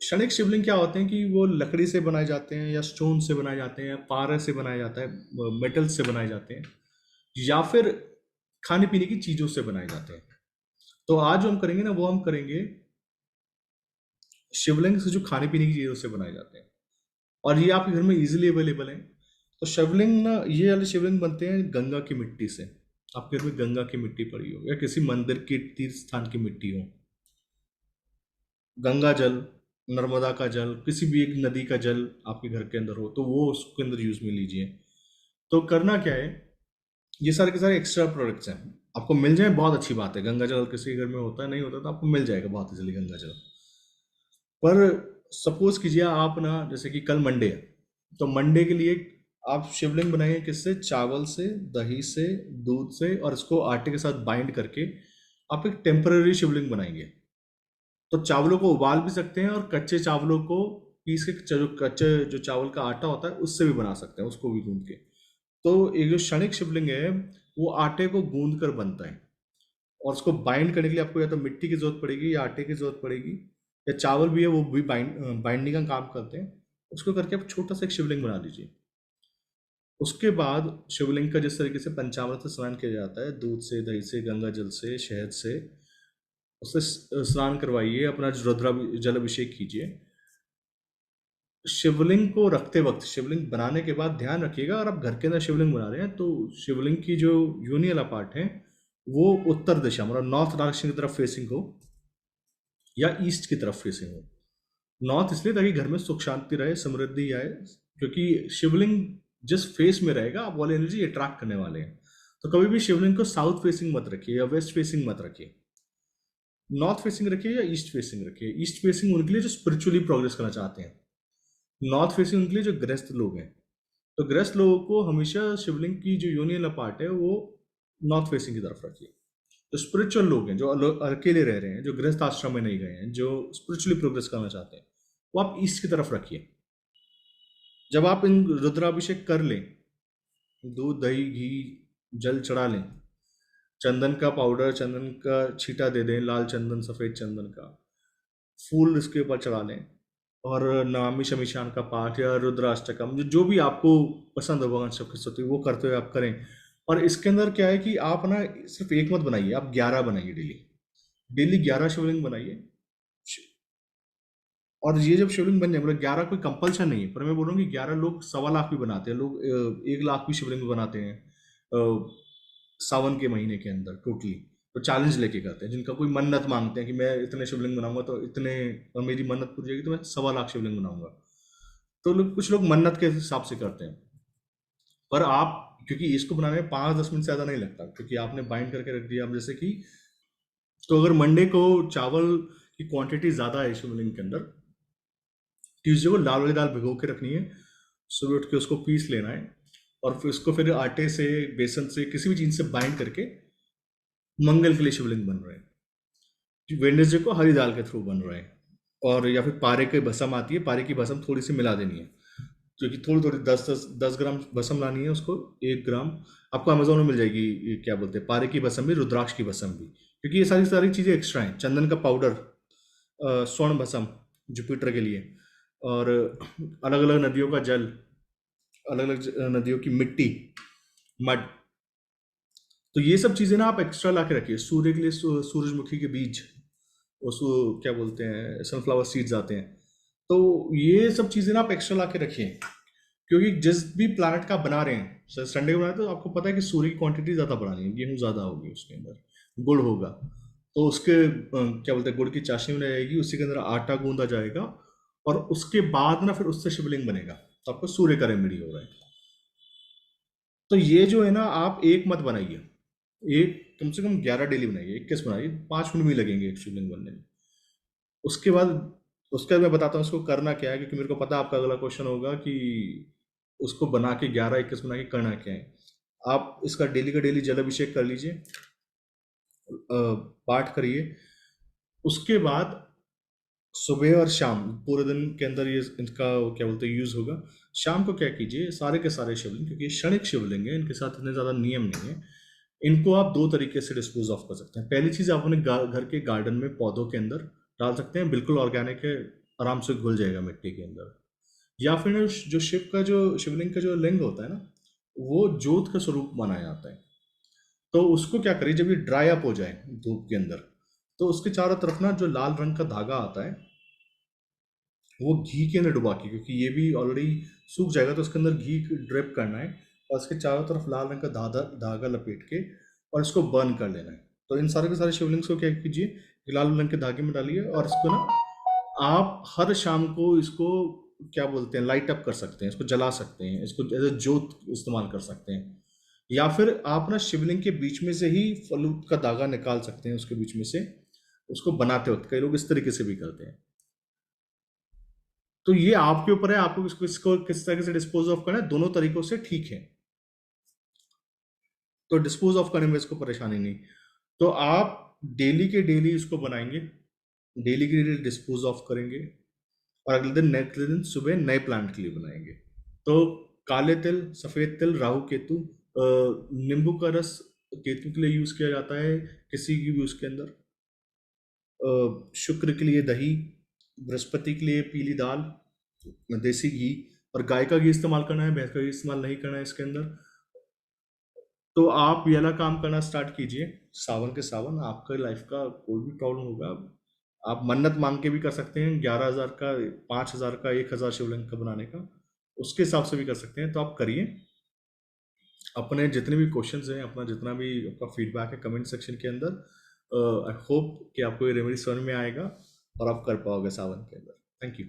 क्षणिक शिवलिंग क्या होते हैं कि वो लकड़ी से बनाए जाते हैं या स्टोन से बनाए जाते हैं, पारा से बनाया जाता है, मेटल से बनाए जाते हैं, या फिर खाने पीने की चीजों से बनाए जाते हैं। तो आज जो हम करेंगे ना वो हम करेंगे शिवलिंग से जो खाने पीने की चीजों से बनाए जाते हैं, और ये आपके घर में इजीली अवेलेबल है। तो शिवलिंग ना, ये वाले शिवलिंग बनते हैं गंगा की मिट्टी से। आपके घर में गंगा की मिट्टी पड़ी हो या किसी मंदिर की तीर्थ स्थान की मिट्टी हो, गंगा जल, नर्मदा का जल, किसी भी एक नदी का जल आपके घर के अंदर हो तो वो उसके अंदर यूज में लीजिए। तो करना क्या है, ये सारे के सारे एक्स्ट्रा प्रोडक्ट्स हैं, आपको मिल जाए बहुत अच्छी बात है। गंगा जल किसी के घर में होता है, नहीं होता तो आपको मिल जाएगा बहुत जल्दी गंगा जल। पर सपोज कीजिए आप ना, जैसे कि कल मंडे है, तो मंडे के लिए आप शिवलिंग बनाएंगे किससे? चावल से, दही से, दूध से, और इसको आटे के साथ बाइंड करके आप एक टेम्पररी शिवलिंग बनाएंगे। तो चावलों को उबाल भी सकते हैं, और कच्चे चावलों को पीस के, जो कच्चे जो चावल का आटा होता है उससे भी बना सकते हैं, उसको भी गूंद के। तो एक जो क्षणिक शिवलिंग है वो आटे को गूंद कर बनता है, और उसको बाइंड करने के लिए आपको या तो मिट्टी की जरूरत पड़ेगी या आटे की जरूरत पड़ेगी, या चावल भी है वो भी बाइंडिंग का काम करते हैं। उसको करके आप छोटा सा एक शिवलिंग बना लीजिए। उसके बाद शिवलिंग का जिस तरीके से पंचामृत से स्नान किया जाता है, दूध से, दही से, गंगा जल से, शहद से, उससे स्नान करवाइए, अपना रुद्रा जल अभिषेक कीजिए। शिवलिंग को रखते वक्त, शिवलिंग बनाने के बाद ध्यान रखिएगा, अगर आप घर के अंदर शिवलिंग बना रहे हैं तो शिवलिंग की जो योनि वाला पार्ट है वो उत्तर दिशा, मतलब नॉर्थ डायरेक्शन की तरफ फेसिंग हो, या ईस्ट की तरफ फेसिंग हो। नॉर्थ इसलिए ताकि घर में सुख शांति रहे, समृद्धि आए, क्योंकि शिवलिंग जिस फेस में रहेगा आप वाली एनर्जी अट्रैक्ट करने वाले हैं। तो कभी भी शिवलिंग को साउथ फेसिंग मत रखिए या वेस्ट फेसिंग मत रखिए, नॉर्थ फेसिंग रखिए या ईस्ट फेसिंग रखिए। ईस्ट फेसिंग उनके लिए जो स्पिरिचुअली प्रोग्रेस करना चाहते हैं, नॉर्थ फेसिंग उनके लिए जो गृहस्थ लोग हैं। तो गृहस्थ लोगों को हमेशा शिवलिंग की जो यूनियन पार्ट है वो नॉर्थ फेसिंग की तरफ रखिए। जो स्पिरिचुअल लोग हैं, जो अकेले रह रहे हैं, जो गृहस्थ आश्रम में नहीं गए हैं, जो स्पिरिचुअली प्रोग्रेस करना चाहते हैं, वो आप ईस्ट की तरफ रखिए। जब आप इन रुद्राभिषेक कर लें, दूध, दही, घी, जल चढ़ा लें, चंदन का पाउडर, चंदन का छींटा दे दें, लाल चंदन, सफेद चंदन का फूल इसके ऊपर चढ़ा लें, और नमामि शमीशान का पाठ या रुद्राष्टकम, जो भी आपको पसंद हो भगवान शिव की स्तुति, वो करते हुए आप करें। और इसके अंदर क्या है कि आप ना सिर्फ एक मत बनाइए, आप 11 बनाइए डेली। डेली 11 शिवलिंग बनाइए। और ये जब शिवलिंग बन जाए, मतलब 11 कोई कंपल्शन नहीं है, पर मैं बोल रहा हूँ कि 11 लोग 1.25 भी बनाते हैं, लोग 1 लाख भी शिवलिंग बनाते हैं सावन के महीने के अंदर टोटली। तो चैलेंज लेके करते हैं, जिनका कोई मन्नत मांगते हैं कि मैं इतने शिवलिंग बनाऊंगा तो इतने, और मेरी मन्नत पूरी जाएगी तो मैं 1.25 शिवलिंग बनाऊंगा। तो लोग, कुछ लोग मन्नत के हिसाब से करते हैं। पर आप, क्योंकि इसको बनाने में 5-10 मिनट से ज़्यादा नहीं लगता, क्योंकि आपने बाइंड करके रख दिया। अब जैसे कि, तो अगर मंडे को चावल की क्वांटिटी ज़्यादा है शिवलिंग के अंदर, ट्यूसडे को लाल वाली दाल भिगो के रखनी है, सुबह उठ के उसको पीस लेना है, और फिर उसको फिर आटे से, बेसन से, किसी भी चीज़ से बाइंड करके मंगल के लिए शिवलिंग बन रहे हैं। वेडनेसडे को हरी दाल के थ्रू बन रहे हैं। और या फिर पारे की भस्म आती है, पारे की भस्म थोड़ी सी मिला देनी है, क्योंकि थोड़ी थोड़ी 10-10 ग्राम भस्म लानी है उसको। 1 ग्राम आपको अमेजोन में मिल जाएगी, ये क्या बोलते हैं, पारे की भस्म भी, रुद्राक्ष की भस्म भी, क्योंकि ये सारी सारी चीज़ें एक्स्ट्रा हैं। चंदन का पाउडर, स्वर्ण भस्म जुपिटर के लिए, और अलग अलग नदियों का जल, अलग अलग नदियों की मिट्टी, मड। तो ये सब चीज़ें ना आप एक्स्ट्रा ला के रखिए। सूर्य के लिए सूरजमुखी के बीज, और क्या बोलते हैं, सनफ्लावर सीड्स आते हैं। तो ये सब चीज़ें ना आप एक्स्ट्रा ला के रखिए, क्योंकि जिस भी प्लानट का आप बना रहे हैं, संडे को बना रहे हैं, तो आपको पता है कि सूर्य की क्वांटिटी ज़्यादा बढ़ानी है, गेहूँ ज़्यादा होगी उसके अंदर, गुड़ होगा। तो उसके क्या बोलते हैं, गुड़ की चाशनी बनाई जाएगी, उसी के अंदर आटा गूंदा जाएगा, और उसके बाद ना फिर उससे शिवलिंग बनेगा। तो आपको सूर्य का रेमेडी हो रहा है। तो ये जो है ना, आप एक मत बनाइए, एक कम से कम 11 डेली बनाइए, 21 बनाइए, 5 मिनट भी लगेंगे एक शिवलिंग बनने में। उसके बाद, उसके बाद मैं बताता हूँ उसको करना क्या है, क्योंकि मेरे को पता है आपका अगला क्वेश्चन होगा कि उसको बना के 11-21 बना के करना क्या है। आप इसका डेली का डेली जल अभिषेक कर लीजिए, पाठ करिए। उसके बाद सुबह और शाम, पूरे दिन के अंदर ये इनका वो क्या बोलते हैं यूज होगा। शाम को क्या कीजिए, सारे के सारे शिवलिंग, क्योंकि ये क्षणिक शिवलिंग है, इनके साथ इतने ज्यादा नियम नहीं है, इनको आप दो तरीके से डिस्पोज ऑफ कर सकते हैं। पहली चीज, आप अपने घर के गार्डन में पौधों के अंदर डाल सकते हैं, बिल्कुल ऑर्गेनिक है, आराम से घुल जाएगा मिट्टी के अंदर। या फिर ना जो शिवलिंग का जो लिंग होता है ना, वो जोत का स्वरूप माना जाता है। तो उसको क्या करिए, जब ये ड्राई अप हो जाए धूप के अंदर, तो उसके चारों तरफ ना जो लाल रंग का धागा आता है, वो घी के अंदर डुबा के, क्योंकि ये भी ऑलरेडी सूख जाएगा तो उसके अंदर घी ड्रिप करना है, और उसके चारों तरफ लाल रंग का धागा धागा लपेट के और इसको बर्न कर लेना है। तो इन सारे के सारे शिवलिंग्स को क्या कीजिए कि लाल रंग के धागे में डालिए, और इसको ना आप हर शाम को इसको क्या बोलते हैं, लाइट अप कर सकते हैं, इसको जला सकते हैं, इसको एज अ जोत इस्तेमाल कर सकते हैं। या फिर आप ना शिवलिंग के बीच में से ही फलूद का धागा निकाल सकते हैं, उसके बीच में से उसको बनाते वक्त कई लोग इस तरीके से भी करते हैं। तो ये आपके ऊपर है, आपको इसको किस तरीके से डिस्पोज ऑफ करना है, दोनों तरीकों से ठीक है। तो डिस्पोज ऑफ करने में इसको परेशानी नहीं। तो आप डेली के डेली इसको बनाएंगे, डेली के डेली डिस्पोज ऑफ करेंगे, और अगले दिन सुबह नए प्लांट के लिए बनाएंगे। तो काले तिल, सफेद तिल, राहु केतु, नींबू का रस केतु के लिए यूज किया जाता है किसी भी उसके अंदर, शुक्र के लिए दही, बृहस्पति के लिए पीली दाल, देसी घी, और गाय का घी इस्तेमाल करना है, भैंस का घी इस्तेमाल नहीं करना है इसके अंदर। तो आप ये वाला काम करना स्टार्ट कीजिए, सावन के सावन आपका लाइफ का कोई भी प्रॉब्लम होगा, आप मन्नत मांग के भी कर सकते हैं, 11,000 का, 5,000 का, 1,000 शिवलिंग का बनाने का, उसके हिसाब से भी कर सकते हैं। तो आप करिए, अपने जितने भी क्वेश्चंस हैं, अपना जितना भी आपका फीडबैक है कमेंट सेक्शन के अंदर, आई होप कि आपको ये रेमेडी समझ में आएगा और आप कर पाओगे सावन के अंदर। Thank you.